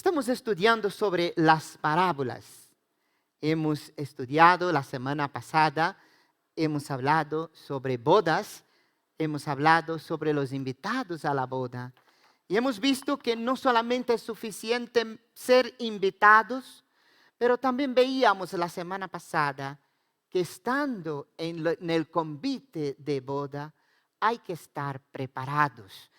Estamos estudiando sobre las parábolas. Hemos estudiado la semana pasada, hemos hablado sobre bodas, hemos hablado sobre los invitados a la boda. Y hemos visto que no solamente es suficiente ser invitados, pero también veíamos la semana pasada que estando en el convite de boda hay que estar preparados.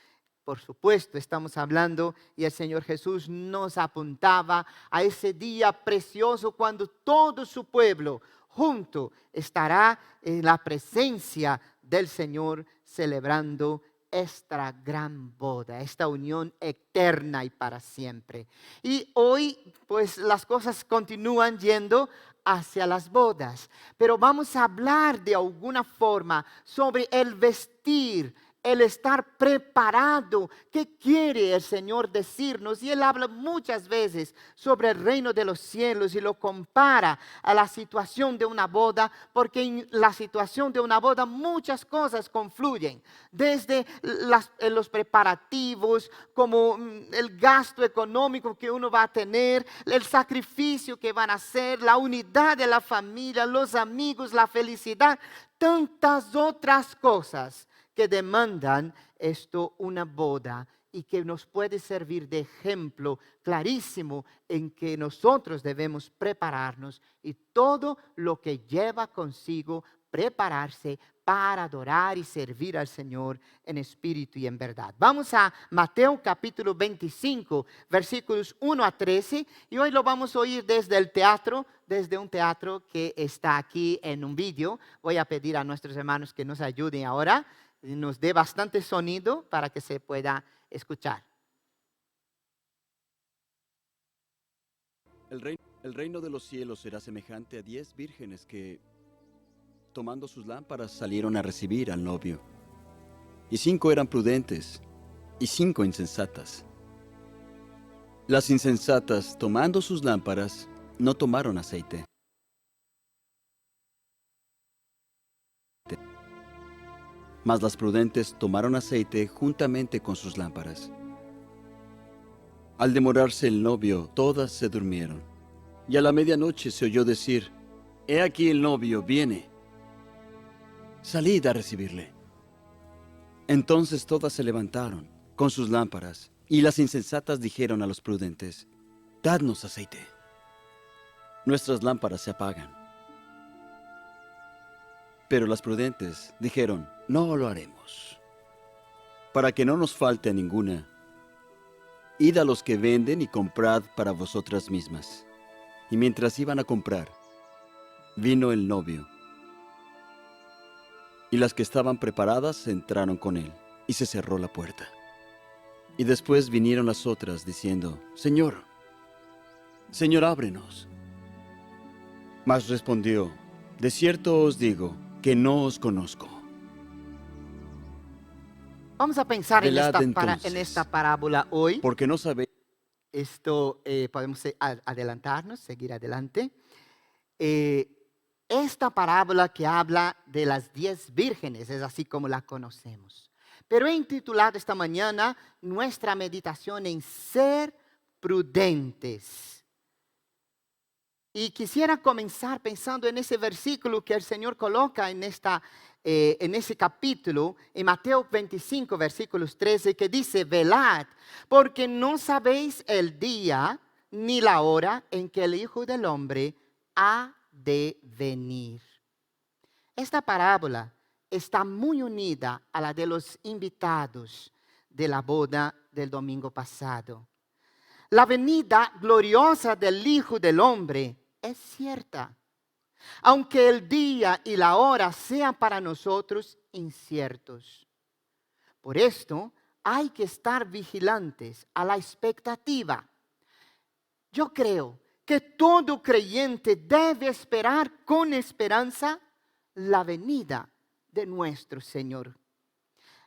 Por supuesto, estamos hablando y el Señor Jesús nos apuntaba a ese día precioso cuando todo su pueblo junto estará en la presencia del Señor celebrando esta gran boda, esta unión eterna y para siempre. Y hoy, pues las cosas continúan yendo hacia las bodas, pero vamos a hablar de alguna forma sobre el vestir, el estar preparado. ¿Qué quiere el Señor decirnos? Y Él habla muchas veces sobre el reino de los cielos y lo compara a la situación de una boda, porque en la situación de una boda muchas cosas confluyen, desde los preparativos, como el gasto económico que uno va a tener, el sacrificio que van a hacer, la unidad de la familia, los amigos, la felicidad, tantas otras cosas que demandan una boda y que nos puede servir de ejemplo clarísimo en que nosotros debemos prepararnos y todo lo que lleva consigo prepararse para adorar y servir al Señor en espíritu y en verdad. Vamos a Mateo capítulo 25, versículos 1 a 13, y hoy lo vamos a oír desde el teatro, desde un teatro que está aquí en un vídeo. Voy a pedir a nuestros hermanos que nos ayuden ahora, nos dé bastante sonido para que se pueda escuchar. El reino de los cielos será semejante a 10 vírgenes que, tomando sus lámparas, salieron a recibir al novio. Y 5 eran prudentes, y 5 insensatas. Las insensatas, tomando sus lámparas, no tomaron aceite. Mas las prudentes tomaron aceite juntamente con sus lámparas. Al demorarse el novio, todas se durmieron. Y a la medianoche se oyó decir: «He aquí el novio viene. Salid a recibirle». Entonces todas se levantaron con sus lámparas, y las insensatas dijeron a los prudentes: «Dadnos aceite. Nuestras lámparas se apagan». Pero las prudentes dijeron: «No lo haremos. Para que no nos falte ninguna, id a los que venden y comprad para vosotras mismas». Y mientras iban a comprar, vino el novio. Y las que estaban preparadas entraron con él, y se cerró la puerta. Y después vinieron las otras, diciendo: «Señor, Señor, ábrenos». Mas respondió: «De cierto os digo que no os conozco». Vamos a pensar Velad en entonces, esta parábola hoy. porque no sabéis. Esto podemos adelantarnos, seguir adelante. Esta parábola que habla de las 10 vírgenes es así como la conocemos. Pero he intitulado esta mañana nuestra meditación en ser prudentes. Y quisiera comenzar pensando en ese versículo que el Señor coloca en ese capítulo, en Mateo 25, versículos 13, que dice: «Velad, porque no sabéis el día ni la hora en que el Hijo del Hombre ha de venir». Esta parábola está muy unida a la de los invitados de la boda del domingo pasado. La venida gloriosa del Hijo del Hombre es cierta, aunque el día y la hora sean para nosotros inciertos. Por esto hay que estar vigilantes a la expectativa. Yo creo que todo creyente debe esperar con esperanza la venida de nuestro Señor.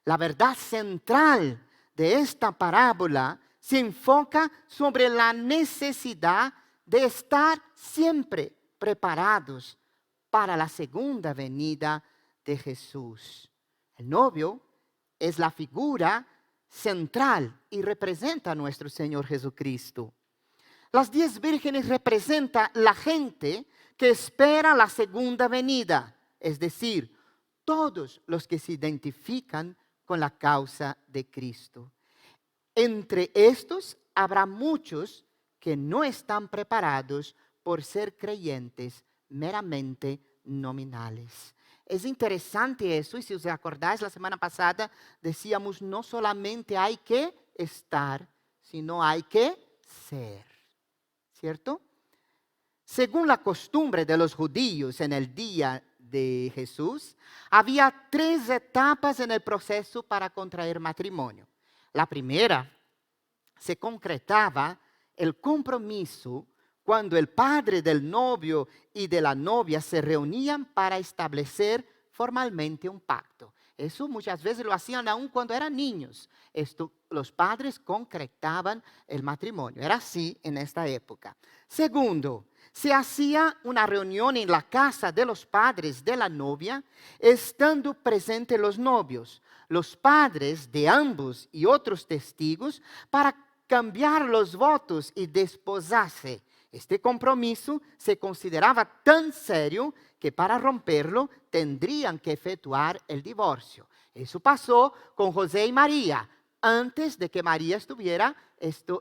La verdad central de esta parábola se enfoca sobre la necesidad de estar siempre preparados para la segunda venida de Jesús. El novio es la figura central y representa a nuestro Señor Jesucristo. Las 10 vírgenes representan la gente que espera la segunda venida, es decir, todos los que se identifican con la causa de Cristo. Entre estos habrá muchos que no están preparados por ser creyentes meramente nominales. Es interesante eso, y si os acordáis, la semana pasada decíamos, no solamente hay que estar, sino hay que ser, ¿cierto? Según la costumbre de los judíos en el día de Jesús, había 3 etapas en el proceso para contraer matrimonio. La primera se concretaba el compromiso cuando el padre del novio y de la novia se reunían para establecer formalmente un pacto. Eso muchas veces lo hacían aún cuando eran niños. Los padres concretaban el matrimonio. Era así en esta época. Segundo, se hacía una reunión en la casa de los padres de la novia, estando presentes los novios, los padres de ambos y otros testigos, para cambiar los votos y desposarse. Este compromiso se consideraba tan serio que para romperlo tendrían que efectuar el divorcio. Eso pasó con José y María, antes de que María estuviera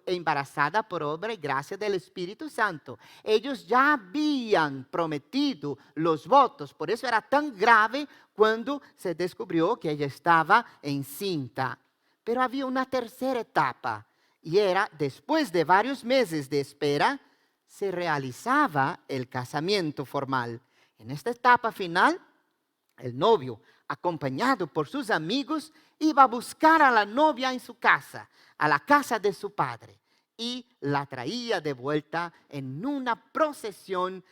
embarazada por obra y gracia del Espíritu Santo. Ellos ya habían prometido los votos, por eso era tan grave cuando se descubrió que ella estaba encinta. Pero había una tercera etapa, y era, después de varios meses de espera, se realizaba el casamiento formal. En esta etapa final, el novio, acompañado por sus amigos, iba a buscar a la novia en su casa, a la casa de su padre, y la traía de vuelta en una procesión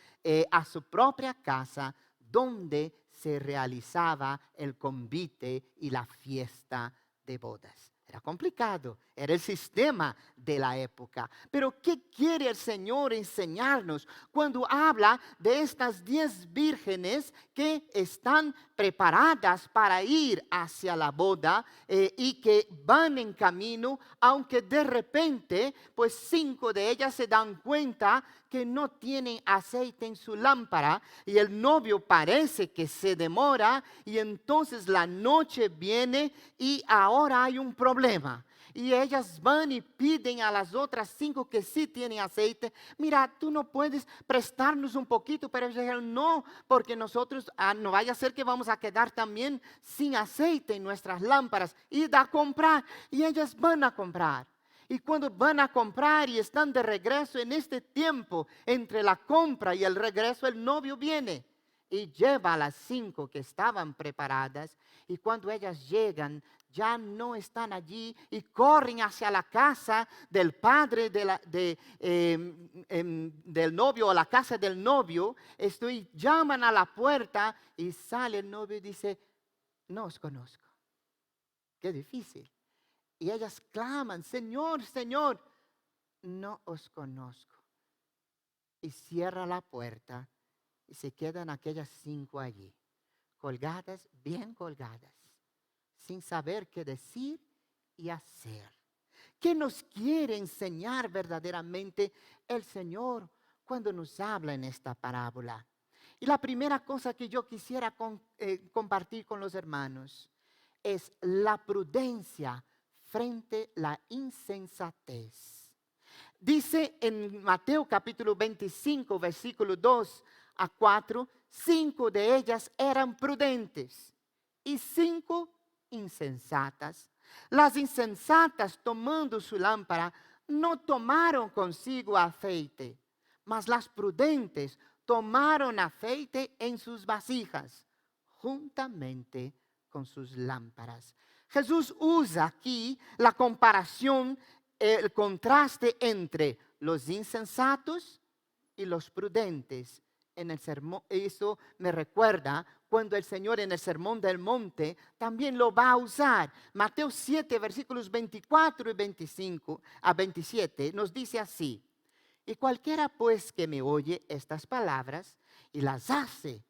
a su propia casa, donde se realizaba el convite y la fiesta de bodas. Era complicado, era el sistema de la época. Pero ¿qué quiere el Señor enseñarnos cuando habla de estas 10 vírgenes que están preparadas para ir hacia la boda y que van en camino, aunque de repente, pues 5 de ellas se dan cuenta que no tienen aceite en su lámpara y el novio parece que se demora y entonces la noche viene y ahora hay un problema? Y ellas van y piden a las otras 5 que sí tienen aceite: mira, tú no puedes prestarnos un poquito. Pero ellos dijeron: no, porque nosotros no vaya a ser que vamos a quedar también sin aceite en nuestras lámparas. Id a comprar. Y ellas van a comprar. Y cuando van a comprar y están de regreso, en este tiempo entre la compra y el regreso, el novio viene y lleva a las 5 que estaban preparadas. Y cuando ellas llegan, ya no están allí y corren hacia la casa del padre del novio, o la casa del novio. Llaman a la puerta y sale el novio y dice: no os conozco. Qué difícil. Y ellas claman: Señor, Señor, no os conozco. Y cierra la puerta y se quedan aquellas 5 allí, colgadas, bien colgadas, sin saber qué decir y hacer. ¿Qué nos quiere enseñar verdaderamente el Señor cuando nos habla en esta parábola? Y la primera cosa que yo quisiera compartir con los hermanos es la prudencia frente a la insensatez. Dice en Mateo capítulo 25, versículo 2 a 4, 5 de ellas eran prudentes y 5 insensatas. Las insensatas, tomando su lámpara, no tomaron consigo aceite, mas las prudentes tomaron aceite en sus vasijas, juntamente con sus lámparas. Jesús usa aquí la comparación, el contraste entre los insensatos y los prudentes. En el sermón, eso me recuerda cuando el Señor en el Sermón del Monte también lo va a usar. Mateo 7, versículos 24 y 25 a 27 nos dice así: y cualquiera pues que me oye estas palabras y las hace,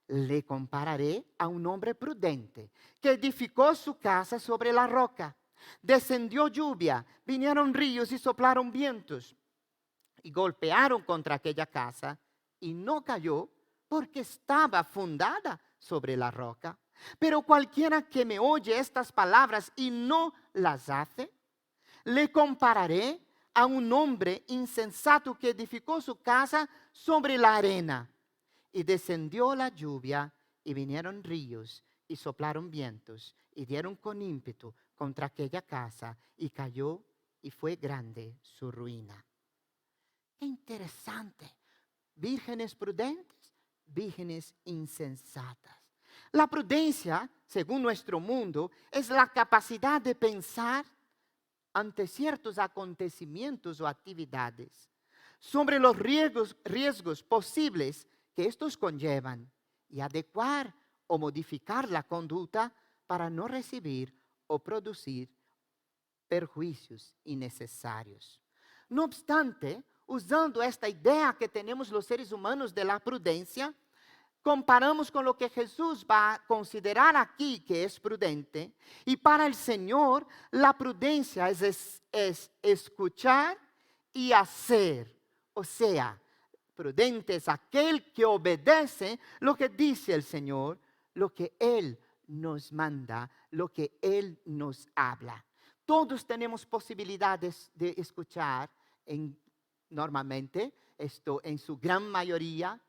le compararé a un hombre prudente que edificó su casa sobre la roca. Descendió lluvia, vinieron ríos y soplaron vientos y golpearon contra aquella casa y no cayó porque estaba fundada sobre la roca. Pero cualquiera que me oye estas palabras y no las hace, le compararé a un hombre insensato que edificó su casa sobre la arena. Y descendió la lluvia y vinieron ríos y soplaron vientos y dieron con ímpetu contra aquella casa y cayó y fue grande su ruina. Qué interesante. Vírgenes prudentes, vírgenes insensatas. La prudencia, según nuestro mundo, es la capacidad de pensar ante ciertos acontecimientos o actividades sobre los riesgos posibles que estos conllevan y adecuar o modificar la conducta para no recibir o producir perjuicios innecesarios. No obstante, usando esta idea que tenemos los seres humanos de la prudencia, comparamos con lo que Jesús va a considerar aquí que es prudente. Y para el Señor, la prudencia es escuchar y hacer. O sea, prudente es aquel que obedece lo que dice el Señor, lo que Él nos manda, lo que Él nos habla. Todos tenemos posibilidades de escuchar normalmente, esto en su gran mayoría,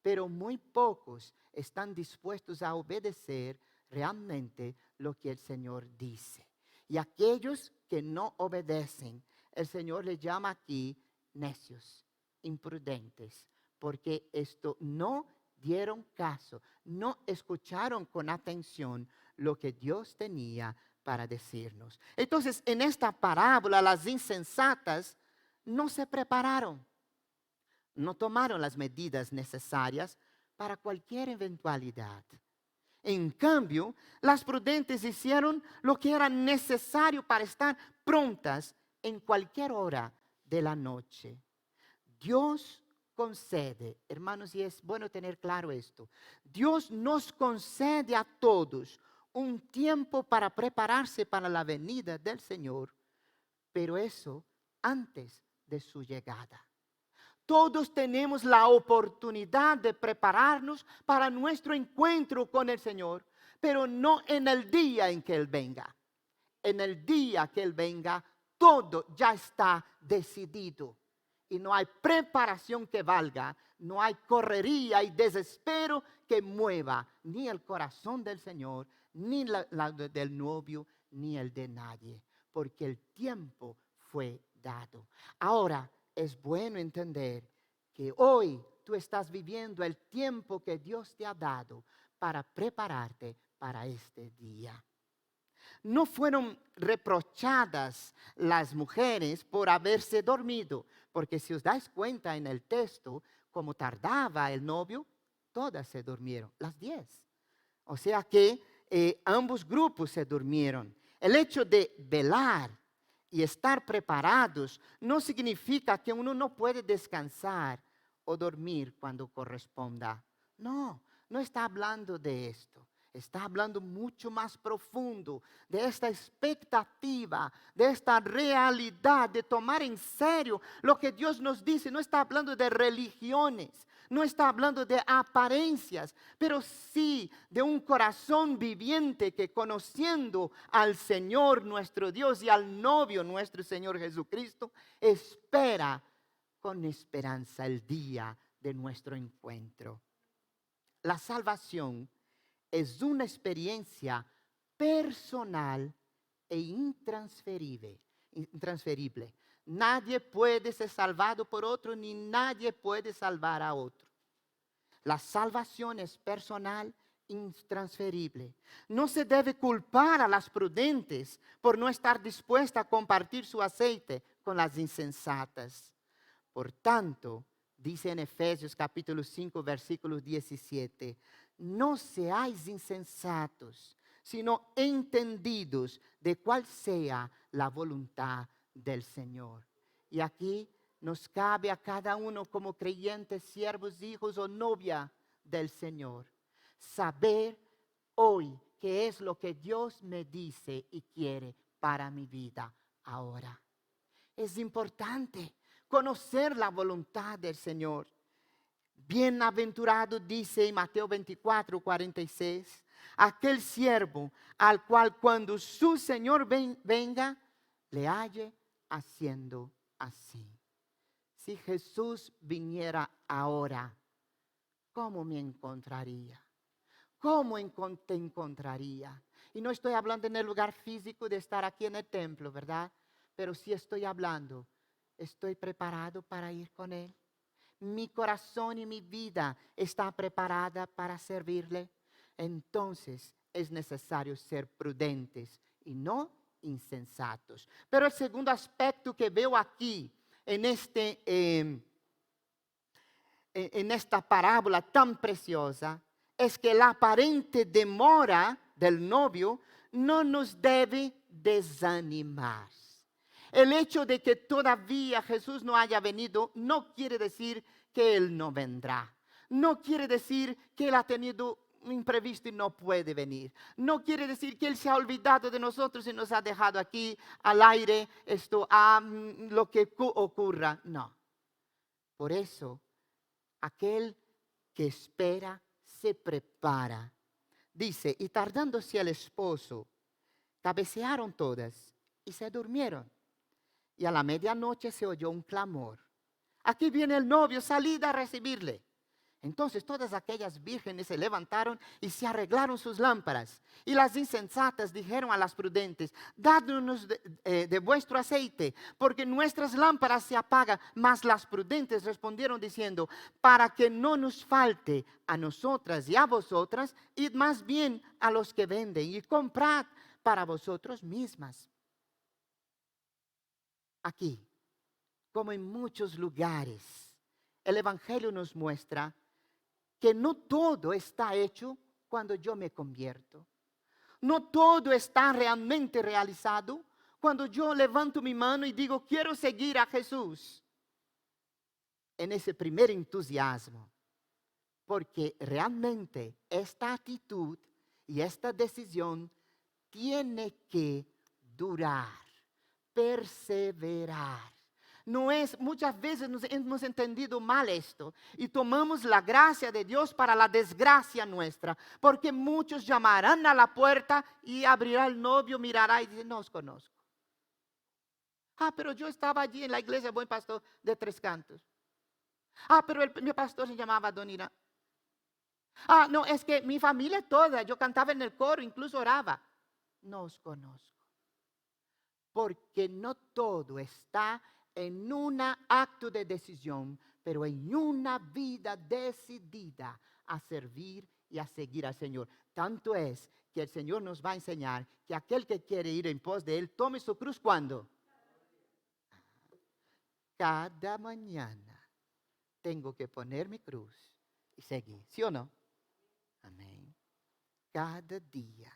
pero muy pocos están dispuestos a obedecer realmente lo que el Señor dice. Y aquellos que no obedecen, el Señor les llama aquí necios, imprudentes, porque esto no dieron caso, no escucharon con atención lo que Dios tenía para decirnos. Entonces, en esta parábola, las insensatas no se prepararon. No tomaron las medidas necesarias para cualquier eventualidad. En cambio, las prudentes hicieron lo que era necesario para estar prontas en cualquier hora de la noche. Dios concede, hermanos, y es bueno tener claro esto, Dios nos concede a todos un tiempo para prepararse para la venida del Señor, pero eso antes de su llegada. Todos tenemos la oportunidad de prepararnos para nuestro encuentro con el Señor, pero no en el día en que Él venga. En el día que Él venga, todo ya está decidido. Y no hay preparación que valga, no hay correría y desespero que mueva ni el corazón del Señor, ni la del novio, ni el de nadie. Porque el tiempo fue dado. Ahora, es bueno entender que hoy tú estás viviendo el tiempo que Dios te ha dado para prepararte para este día. No fueron reprochadas las mujeres por haberse dormido, porque si os dais cuenta en el texto, como tardaba el novio, todas se durmieron, las 10. O sea que ambos grupos se durmieron. El hecho de velar y estar preparados no significa que uno no puede descansar o dormir cuando corresponda. No, no está hablando de esto. Está hablando mucho más profundo de esta expectativa, de esta realidad, de tomar en serio lo que Dios nos dice. No está hablando de religiones, no está hablando de apariencias, pero sí de un corazón viviente que conociendo al Señor nuestro Dios y al novio nuestro Señor Jesucristo, espera con esperanza el día de nuestro encuentro. La salvación es una experiencia personal e intransferible. Nadie puede ser salvado por otro, ni nadie puede salvar a otro. La salvación es personal, intransferible. No se debe culpar a las prudentes por no estar dispuestas a compartir su aceite con las insensatas. Por tanto, dice en Efesios capítulo 5, versículo 17, no seáis insensatos, sino entendidos de cuál sea la voluntad del Señor. Y aquí nos cabe a cada uno como creyentes, siervos, hijos o novia del Señor, saber hoy qué es lo que Dios me dice y quiere para mi vida ahora. Es importante conocer la voluntad del Señor. Bienaventurado, dice en Mateo 24, 46, aquel siervo al cual cuando su Señor venga, le halle haciendo así. Si Jesús viniera ahora, ¿cómo me encontraría? ¿Cómo te encontraría? Y no estoy hablando en el lugar físico de estar aquí en el templo, ¿verdad? Pero sí estoy hablando, estoy preparado para ir con Él. Mi corazón y mi vida está preparada para servirle. Entonces es necesario ser prudentes y no insensatos. Pero el segundo aspecto que veo aquí en esta parábola tan preciosa es que la aparente demora del novio no nos debe desanimar. El hecho de que todavía Jesús no haya venido no quiere decir que Él no vendrá. No quiere decir que Él ha tenido un imprevisto y no puede venir. No quiere decir que Él se ha olvidado de nosotros y nos ha dejado aquí al aire lo que ocurra. No. Por eso, aquel que espera se prepara. Dice, y tardándose el esposo, cabecearon todas y se durmieron. Y a la medianoche se oyó un clamor. Aquí viene el novio, salid a recibirle. Entonces todas aquellas vírgenes se levantaron y se arreglaron sus lámparas. Y las insensatas dijeron a las prudentes, dadnos de vuestro aceite, porque nuestras lámparas se apagan. Mas las prudentes respondieron diciendo, para que no nos falte a nosotras y a vosotras, id más bien a los que venden y comprad para vosotros mismas. Aquí, como en muchos lugares, el Evangelio nos muestra que no todo está hecho cuando yo me convierto. No todo está realmente realizado cuando yo levanto mi mano y digo, quiero seguir a Jesús. En ese primer entusiasmo. Porque realmente esta actitud y esta decisión tiene que durar, perseverar. No es, muchas veces nos hemos entendido mal esto y tomamos la gracia de Dios para la desgracia nuestra, porque muchos llamarán a la puerta y abrirá el novio, mirará y dice, no os conozco. Pero yo estaba allí en la iglesia Buen Pastor de Tres Cantos. Pero mi pastor se llamaba Don Irán. No, es que mi familia toda, yo cantaba en el coro, incluso oraba. No os conozco. Porque no todo está en un acto de decisión, pero en una vida decidida a servir y a seguir al Señor. Tanto es que el Señor nos va a enseñar que aquel que quiere ir en pos de Él, tome su cruz, ¿cuándo? Cada mañana tengo que poner mi cruz y seguir, ¿sí o no? Amén. Cada día.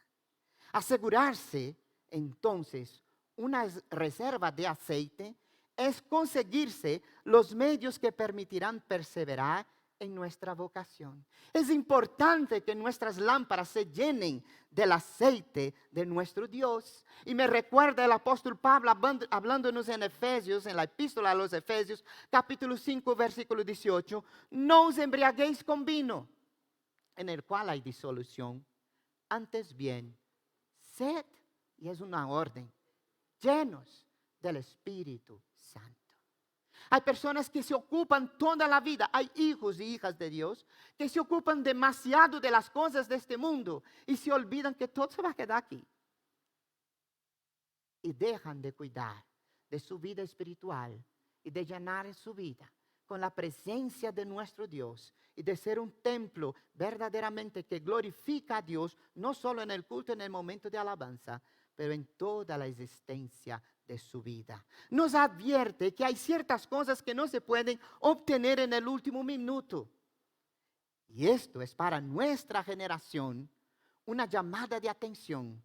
Asegurarse, entonces, una reserva de aceite es conseguirse los medios que permitirán perseverar en nuestra vocación. Es importante que nuestras lámparas se llenen del aceite de nuestro Dios. Y me recuerda el apóstol Pablo hablándonos en Efesios, en la epístola a los Efesios, capítulo 5, versículo 18. No os embriaguéis con vino, en el cual hay disolución. Antes bien, sed, y es una orden, llenos del Espíritu Santo. Hay personas que se ocupan toda la vida, hay hijos y hijas de Dios que se ocupan demasiado de las cosas de este mundo y se olvidan que todo se va a quedar aquí. Y dejan de cuidar de su vida espiritual y de llenar su vida con la presencia de nuestro Dios y de ser un templo verdaderamente que glorifica a Dios, no solo en el culto, en el momento de alabanza, pero en toda la existencia de su vida. Nos advierte que hay ciertas cosas que no se pueden obtener en el último minuto. Y esto es para nuestra generación una llamada de atención.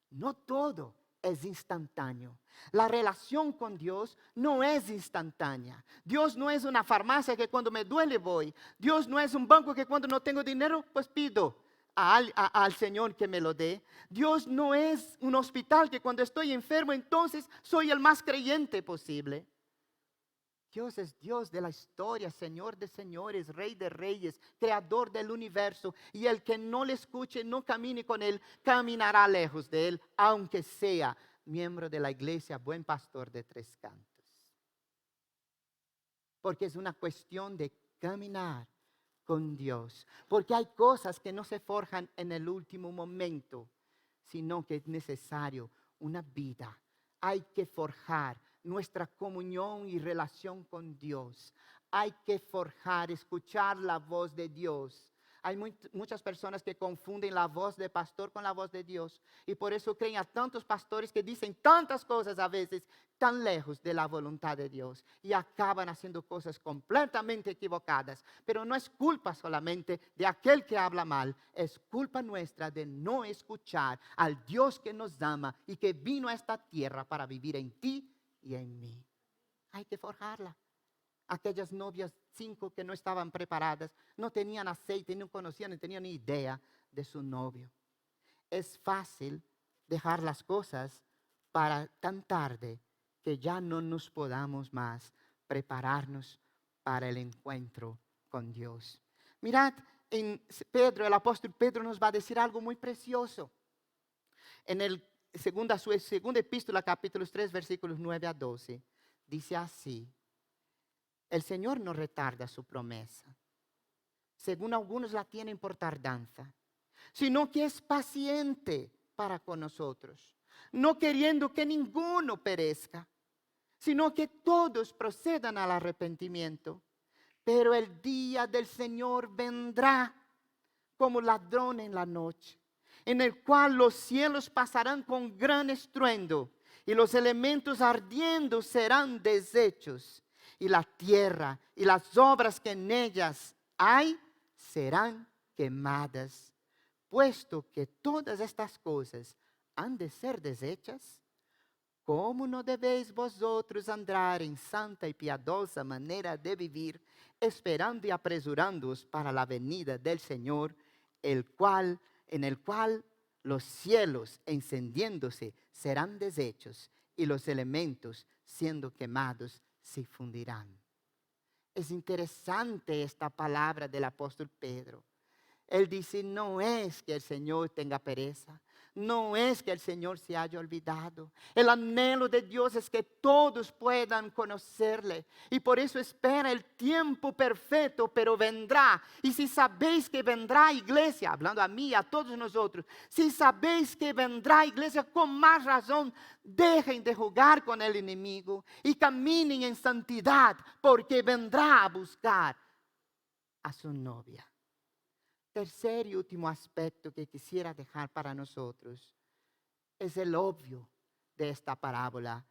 No todo es instantáneo. La relación con Dios no es instantánea. Dios no es una farmacia que cuando me duele voy. Dios no es un banco que cuando no tengo dinero pues pido al Señor que me lo dé. Dios no es un hospital que cuando estoy enfermo entonces soy el más creyente posible. Dios es Dios de la historia, Señor de señores, Rey de reyes, Creador del universo. Y el que no le escuche, no camine con Él, caminará lejos de Él, aunque sea miembro de la iglesia, buen pastor de Tres Cantos. Porque es una cuestión de caminar con Dios. Porque hay cosas que no se forjan en el último momento, sino que es necesario una vida. Hay que forjar nuestra comunión y relación con Dios. Hay que forjar, escuchar la voz de Dios. Hay muchas personas que confunden la voz de pastor con la voz de Dios. Y por eso creen a tantos pastores que dicen tantas cosas a veces tan lejos de la voluntad de Dios. Y acaban haciendo cosas completamente equivocadas. Pero no es culpa solamente de aquel que habla mal. Es culpa nuestra de no escuchar al Dios que nos ama y que vino a esta tierra para vivir en ti y en mí. Hay que forjarla. Aquellas novias 5 que no estaban preparadas, no tenían aceite, no conocían, no tenían ni idea de su novio. Es fácil dejar las cosas para tan tarde que ya no nos podamos más prepararnos para el encuentro con Dios. Mirad, en Pedro, el apóstol Pedro nos va a decir algo muy precioso. En su segunda epístola, capítulos 3, versículos 9 a 12, dice así: el Señor no retarda su promesa, según algunos la tienen por tardanza, sino que es paciente para con nosotros, no queriendo que ninguno perezca, sino que todos procedan al arrepentimiento. Pero el día del Señor vendrá como ladrón en la noche, en el cual los cielos pasarán con gran estruendo y los elementos ardiendo serán deshechos, y la tierra y las obras que en ellas hay serán quemadas. Puesto que todas estas cosas han de ser deshechas, ¿cómo no debéis vosotros andar en santa y piadosa manera de vivir, esperando y apresurándoos para la venida del Señor, en el cual los cielos encendiéndose serán deshechos y los elementos siendo quemados se fundirán? Es interesante esta palabra del apóstol Pedro. Él dice, no es que el Señor tenga pereza, no es que el Señor se haya olvidado. El anhelo de Dios es que todos puedan conocerle, y por eso espera el tiempo perfecto, pero vendrá. Y si sabéis que vendrá, iglesia, hablando a mí, a todos nosotros, si sabéis que vendrá, iglesia, con más razón, dejen de jugar con el enemigo y caminen en santidad, porque vendrá a buscar a su novia. Tercer y último aspecto que quisiera dejar para nosotros es el obvio de esta parábola.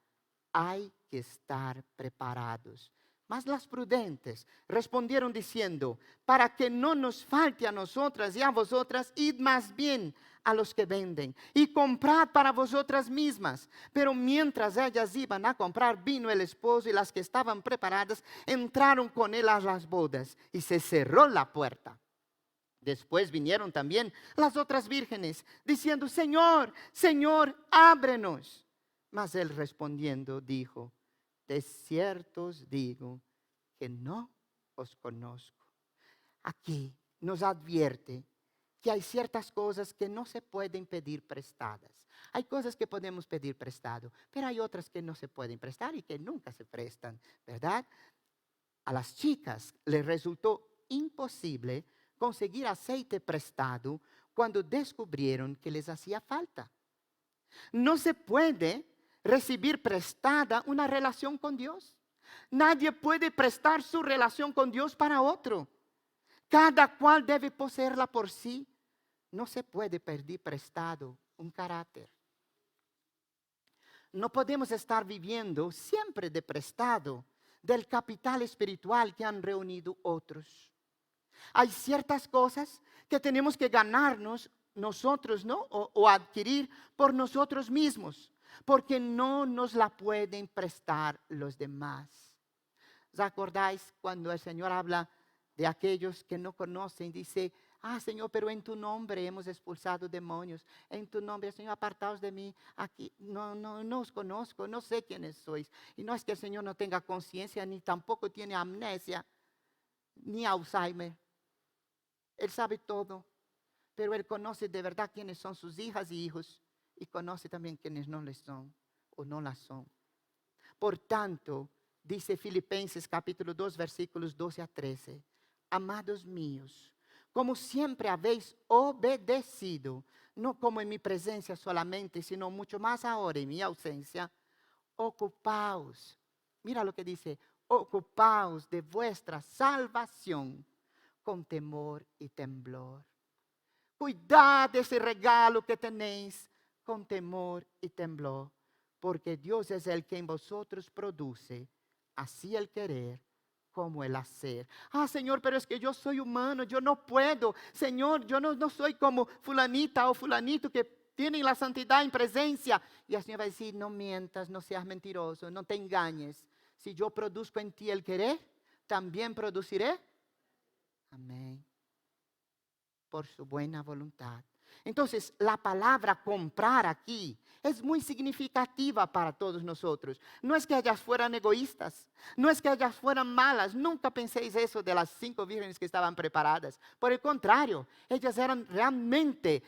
Hay que estar preparados. Mas las prudentes respondieron diciendo, para que no nos falte a nosotras y a vosotras, id más bien a los que venden y comprad para vosotras mismas. Pero mientras ellas iban a comprar, vino el esposo, y las que estaban preparadas entraron con él a las bodas, y se cerró la puerta. Después vinieron también las otras vírgenes, diciendo, Señor, Señor, ábrenos. Mas él respondiendo dijo, de cierto os digo que no os conozco. Aquí nos advierte que hay ciertas cosas que no se pueden pedir prestadas. Hay cosas que podemos pedir prestado, pero hay otras que no se pueden prestar y que nunca se prestan, ¿verdad? A las chicas les resultó imposible conseguir aceite prestado cuando descubrieron que les hacía falta. No se puede recibir prestada una relación con Dios. Nadie puede prestar su relación con Dios para otro. Cada cual debe poseerla por sí. No se puede pedir prestado un carácter. No podemos estar viviendo siempre de prestado del capital espiritual que han reunido otros. Hay ciertas cosas que tenemos que ganarnos nosotros, ¿no? O adquirir por nosotros mismos, porque no nos la pueden prestar los demás. ¿Os acordáis cuando el Señor habla de aquellos que no conocen? Dice, Señor, pero en tu nombre hemos expulsado demonios. En tu nombre, Señor, apartaos de mí. Aquí no os conozco, no sé quiénes sois. Y no es que el Señor no tenga conciencia, ni tampoco tiene amnesia, ni Alzheimer. Él sabe todo, pero Él conoce de verdad quiénes son sus hijas y hijos. Y conoce también quienes no les son o no las son. Por tanto, dice Filipenses capítulo 2, versículos 12 a 13. Amados míos, como siempre habéis obedecido, no como en mi presencia solamente, sino mucho más ahora en mi ausencia, ocupaos. Mira lo que dice, ocupaos de vuestra salvación con temor y temblor. Cuidad de ese regalo que tenéis con temor y temblor, porque Dios es el que en vosotros produce así el querer como el hacer. Señor, pero es que yo soy humano, yo no puedo. Señor, yo no soy como fulanita o fulanito que tienen la santidad en presencia. Y el Señor va a decir, no mientas, no seas mentiroso, no te engañes. Si yo produzco en ti el querer, también produciré. Amén. Por su buena voluntad. Entonces, la palabra comprar aquí es muy significativa para todos nosotros. No es que ellas fueran egoístas, no es que ellas fueran malas. Nunca penséis eso de las 5 vírgenes que estaban preparadas. Por el contrario, ellas eran realmente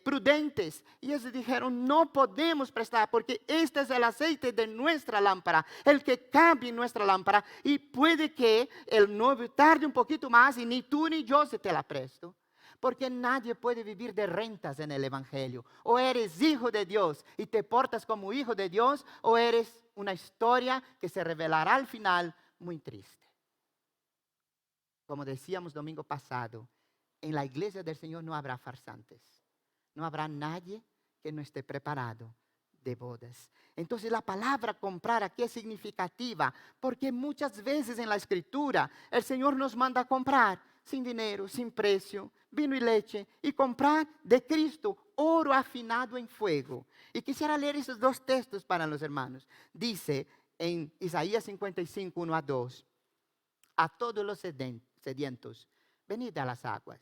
prudentes. Y ellas dijeron, no podemos prestar porque este es el aceite de nuestra lámpara, el que cabe en nuestra lámpara. Y puede que el novio tarde un poquito más y ni tú ni yo se te la presto. Porque nadie puede vivir de rentas en el Evangelio. O eres hijo de Dios y te portas como hijo de Dios, o eres una historia que se revelará al final muy triste. Como decíamos domingo pasado, en la iglesia del Señor no habrá farsantes. No habrá nadie que no esté preparado de bodas. Entonces la palabra comprar aquí es significativa, porque muchas veces en la Escritura el Señor nos manda a comprar sin dinero, sin precio, vino y leche, y comprar de Cristo oro afinado en fuego. Y quisiera leer esos 2 textos para los hermanos. Dice en Isaías 55, 1 a 2, a todos los sedientos, venid a las aguas.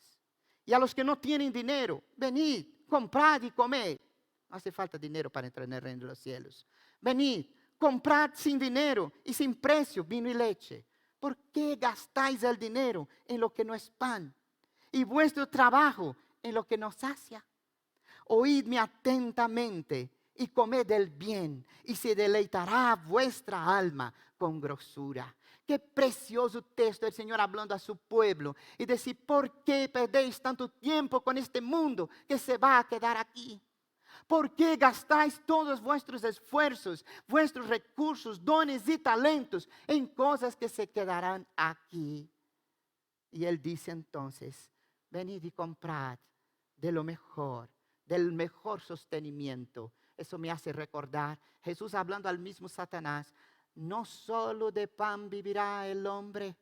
Y a los que no tienen dinero, venid, comprad y comed. No hace falta dinero para entrar en el reino de los cielos. Venid, comprad sin dinero y sin precio vino y leche. ¿Por qué gastáis el dinero en lo que no es pan? Y vuestro trabajo en lo que no sacia. Oídme atentamente y comed el bien, y se deleitará vuestra alma con grosura. Qué precioso texto el Señor hablando a su pueblo. Y decir, ¿por qué perdéis tanto tiempo con este mundo que se va a quedar aquí? ¿Por qué gastáis todos vuestros esfuerzos, vuestros recursos, dones y talentos en cosas que se quedarán aquí? Y Él dice entonces, venid y comprad de lo mejor, del mejor sostenimiento. Eso me hace recordar Jesús hablando al mismo Satanás, no solo de pan vivirá el hombre,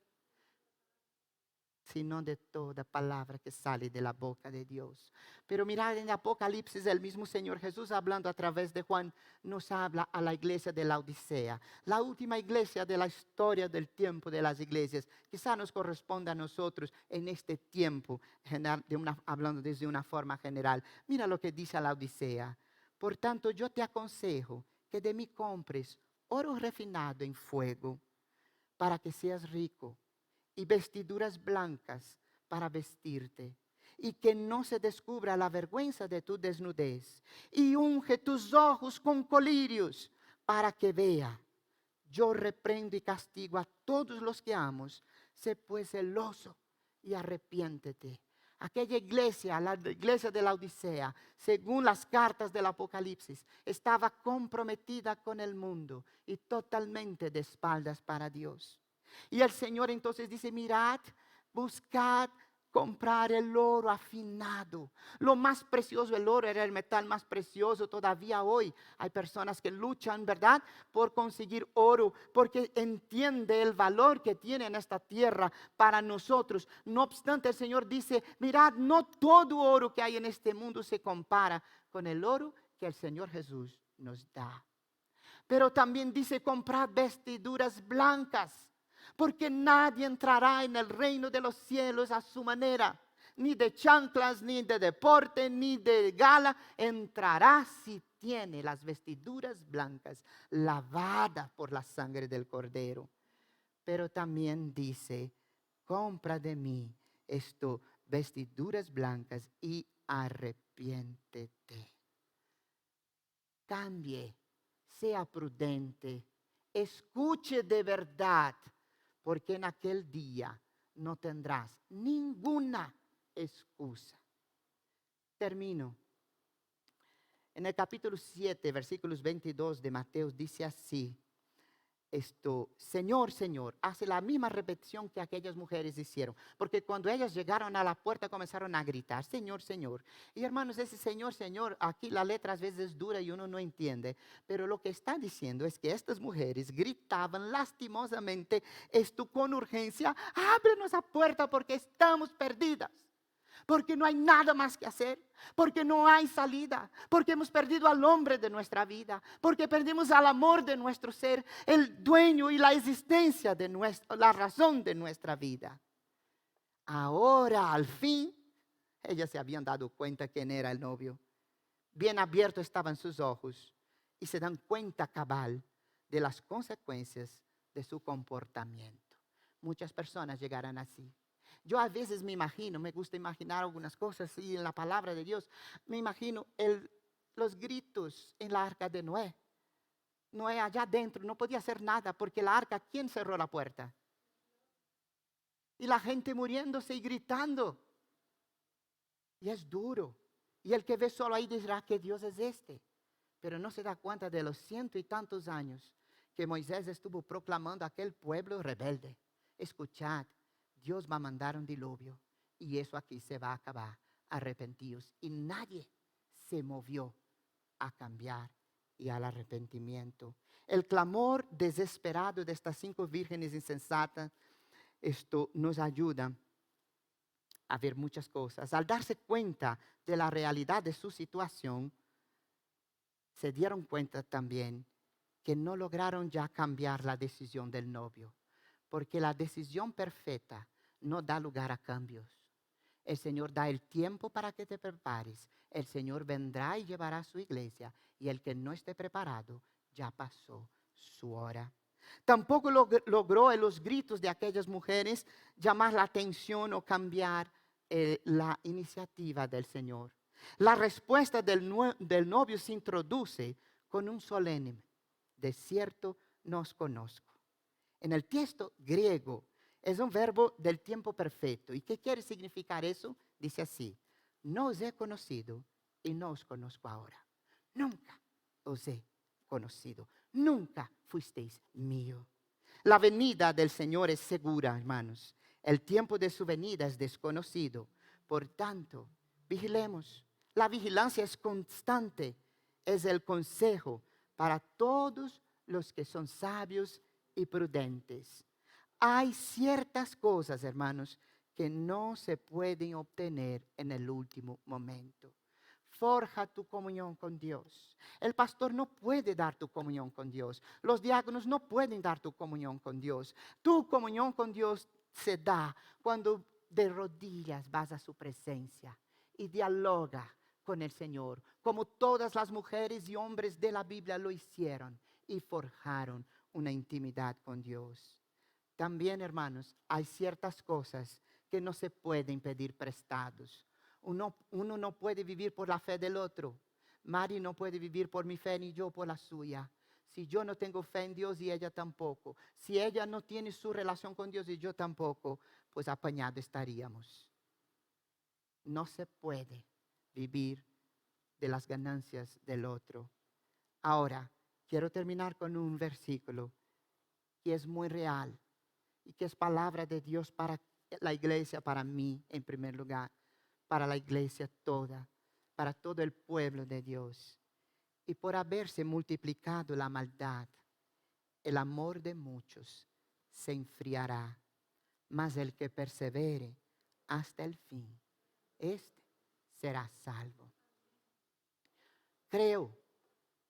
sino de toda palabra que sale de la boca de Dios. Pero mirad en Apocalipsis, el mismo Señor Jesús hablando a través de Juan, nos habla a la iglesia de la Odisea, la última iglesia de la historia del tiempo de las iglesias. Quizá nos corresponda a nosotros en este tiempo, hablando desde una forma general. Mira lo que dice la Odisea. Por tanto, yo te aconsejo que de mí compres oro refinado en fuego, para que seas rico, y vestiduras blancas para vestirte, y que no se descubra la vergüenza de tu desnudez, y unge tus ojos con colirios, para que vea. Yo reprendo y castigo a todos los que amo. Sé pues celoso y arrepiéntete. Aquella iglesia, la iglesia de la Odisea, según las cartas del Apocalipsis, estaba comprometida con el mundo y totalmente de espaldas para Dios. Y el Señor entonces dice, mirad, buscad comprar el oro afinado. Lo más precioso, el oro era el metal más precioso todavía hoy. Hay personas que luchan, ¿verdad?, por conseguir oro, porque entiende el valor que tiene en esta tierra para nosotros. No obstante, el Señor dice, mirad, no todo oro que hay en este mundo se compara con el oro que el Señor Jesús nos da. Pero también dice, comprad vestiduras blancas, porque nadie entrará en el reino de los cielos a su manera. ni de chanclas, ni de deporte, ni de gala. Entrará si tiene las vestiduras blancas, lavadas por la sangre del Cordero. Pero también dice, compra de mí esto, vestiduras blancas y arrepiéntete. Cambie, sea prudente, escuche de verdad, porque en aquel día no tendrás ninguna excusa. Termino. En el capítulo 7, versículos 22 de Mateo, dice así: Señor, Señor, hace la misma repetición que aquellas mujeres hicieron, porque cuando ellas llegaron a la puerta comenzaron a gritar, Señor, Señor. Y hermanos, ese Señor, Señor, aquí la letra a veces es dura y uno no entiende, pero lo que está diciendo es que estas mujeres gritaban lastimosamente con urgencia, ábrenos la puerta porque estamos perdidas. Porque no hay nada más que hacer, porque no hay salida, porque hemos perdido al hombre de nuestra vida, porque perdimos al amor de nuestro ser, el dueño y la existencia de la razón de nuestra vida. Ahora, al fin, ellas se habían dado cuenta quién era el novio. Bien abiertos estaban sus ojos y se dan cuenta cabal de las consecuencias de su comportamiento. Muchas personas llegarán así. Yo a veces me imagino, me gusta imaginar algunas cosas y en la palabra de Dios, me imagino los gritos en la arca de Noé. Noé allá adentro no podía hacer nada porque la arca, ¿quién cerró la puerta? Y la gente muriéndose y gritando. Y es duro. Y el que ve solo ahí dirá que Dios es este. Pero no se da cuenta de los 100 y tantos años que Moisés estuvo proclamando a aquel pueblo rebelde. Escuchad. Dios va a mandar un diluvio y eso aquí se va a acabar. Arrepentidos. Y nadie se movió a cambiar y al arrepentimiento. El clamor desesperado de estas 5 vírgenes insensatas, esto nos ayuda a ver muchas cosas. Al darse cuenta de la realidad de su situación, se dieron cuenta también que no lograron ya cambiar la decisión del novio. Porque la decisión perfecta no da lugar a cambios. El Señor da el tiempo para que te prepares. El Señor vendrá y llevará a su iglesia. Y el que no esté preparado, ya pasó su hora. Tampoco logró en los gritos de aquellas mujeres llamar la atención o cambiar la iniciativa del Señor. La respuesta del novio se introduce con un solemne: de cierto nos conozco. En el texto griego es un verbo del tiempo perfecto. ¿Y qué quiere significar eso? Dice así: no os he conocido y no os conozco ahora. Nunca os he conocido. Nunca fuisteis mío. La venida del Señor es segura, hermanos. El tiempo de su venida es desconocido. Por tanto, vigilemos. La vigilancia es constante. Es el consejo para todos los que son sabios y prudentes. Hay ciertas cosas, hermanos, que no se pueden obtener en el último momento. Forja tu comunión con Dios. El pastor no puede dar tu comunión con Dios. Los diáconos no pueden dar tu comunión con Dios. Tu comunión con Dios se da cuando de rodillas vas a su presencia y dialoga con el Señor, como todas las mujeres y hombres de la Biblia lo hicieron y forjaron una intimidad con Dios. También, hermanos, hay ciertas cosas que no se pueden pedir prestados. Uno no puede vivir por la fe del otro. Mari no puede vivir por mi fe ni yo por la suya. Si yo no tengo fe en Dios y ella tampoco. Si ella no tiene su relación con Dios y yo tampoco, pues apañados estaríamos. No se puede vivir de las ganancias del otro. Ahora, quiero terminar con un versículo que es muy real y que es palabra de Dios para la iglesia, para mí en primer lugar, para la iglesia toda, para todo el pueblo de Dios. Y por haberse multiplicado la maldad, el amor de muchos se enfriará, mas el que persevere hasta el fin, este será salvo. Creo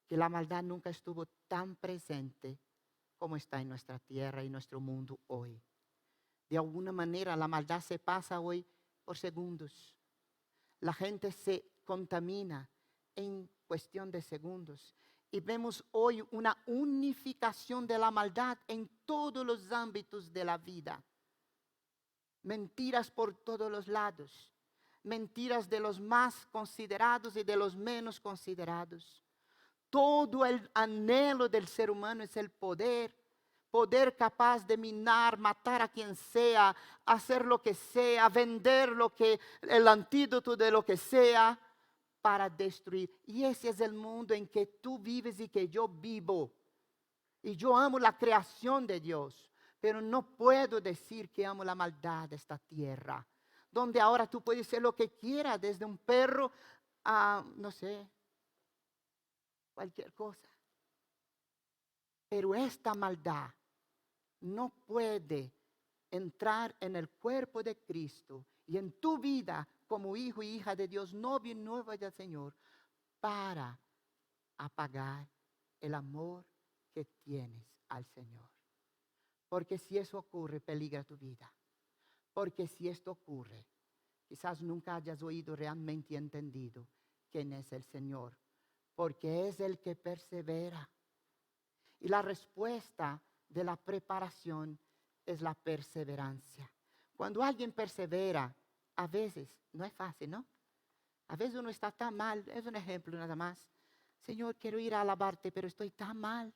que la maldad nunca estuvo tan presente como está en nuestra tierra y nuestro mundo hoy. De alguna manera la maldad se pasa hoy por segundos. La gente se contamina en cuestión de segundos. Y vemos hoy una unificación de la maldad en todos los ámbitos de la vida. Mentiras por todos los lados. Mentiras de los más considerados y de los menos considerados. Todo el anhelo del ser humano es el poder. Poder capaz de minar, matar a quien sea, hacer lo que sea, vender el antídoto de lo que sea para destruir. Y ese es el mundo en que tú vives y que yo vivo. Y yo amo la creación de Dios, pero no puedo decir que amo la maldad de esta tierra, donde ahora tú puedes ser lo que quieras, desde un perro a, no sé, cualquier cosa. Pero esta maldad no puede entrar en el cuerpo de Cristo y en tu vida como hijo y hija de Dios, novio y nueva del Señor, para apagar el amor que tienes al Señor. Porque si eso ocurre, peligra tu vida. Porque si esto ocurre, quizás nunca hayas oído realmente y entendido quién es el Señor. Porque es el que persevera. Y la respuesta de la preparación es la perseverancia. Cuando alguien persevera, a veces, no es fácil, ¿no? A veces uno está tan mal, es un ejemplo nada más. Señor, quiero ir a alabarte, pero estoy tan mal.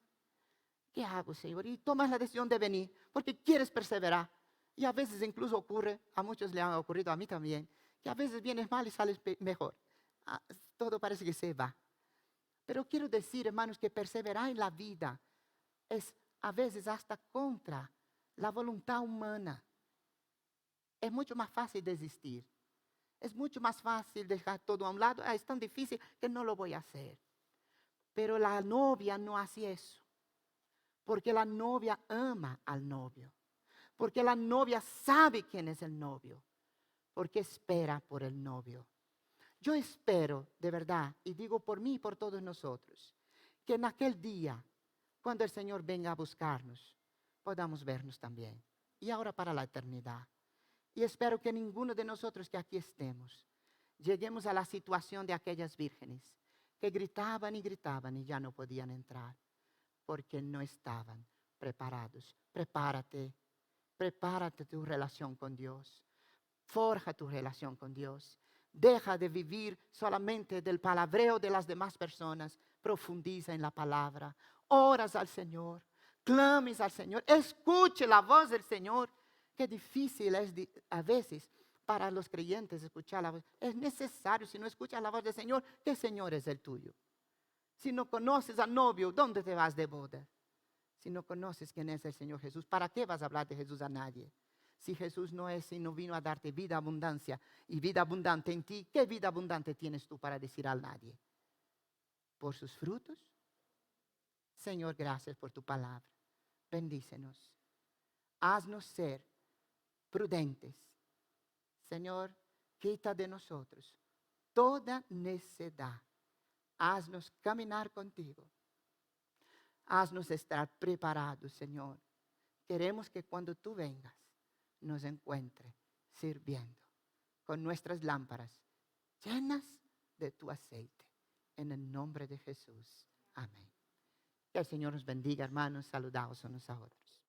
¿Qué hago, Señor? Y tomas la decisión de venir, porque quieres perseverar. Y a veces incluso ocurre, a muchos le ha ocurrido, a mí también, que a veces vienes mal y sales mejor. Todo parece que se va. Pero quiero decir, hermanos, que perseverar en la vida es a veces hasta contra la voluntad humana. Es mucho más fácil desistir. Es mucho más fácil dejar todo a un lado. Es tan difícil que no lo voy a hacer. Pero la novia no hace eso. Porque la novia ama al novio. Porque la novia sabe quién es el novio. Porque espera por el novio. Yo espero, de verdad, y digo por mí y por todos nosotros, que en aquel día, cuando el Señor venga a buscarnos, podamos vernos también. Y ahora para la eternidad. Y espero que ninguno de nosotros que aquí estemos, lleguemos a la situación de aquellas vírgenes que gritaban y ya no podían entrar porque no estaban preparados. Prepárate tu relación con Dios. Forja tu relación con Dios. Deja de vivir solamente del palabreo de las demás personas. Profundiza en la palabra. Oras al Señor. Clames al Señor. Escuche la voz del Señor. Qué difícil es a veces para los creyentes escuchar la voz. Es necesario, si no escuchas la voz del Señor, ¿qué Señor es el tuyo? Si no conoces al novio, ¿dónde te vas de boda? Si no conoces quién es el Señor Jesús, ¿para qué vas a hablar de Jesús a nadie? Si Jesús no es y no vino a darte vida abundancia y vida abundante en ti, ¿qué vida abundante tienes tú para decir a nadie? ¿Por sus frutos? Señor, gracias por tu palabra. Bendícenos. Haznos ser prudentes. Señor, quita de nosotros toda necedad. Haznos caminar contigo. Haznos estar preparados, Señor. Queremos que cuando tú vengas, nos encuentre sirviendo con nuestras lámparas llenas de tu aceite. En el nombre de Jesús. Amén. Que el Señor nos bendiga, hermanos. Saludaos unos a otros.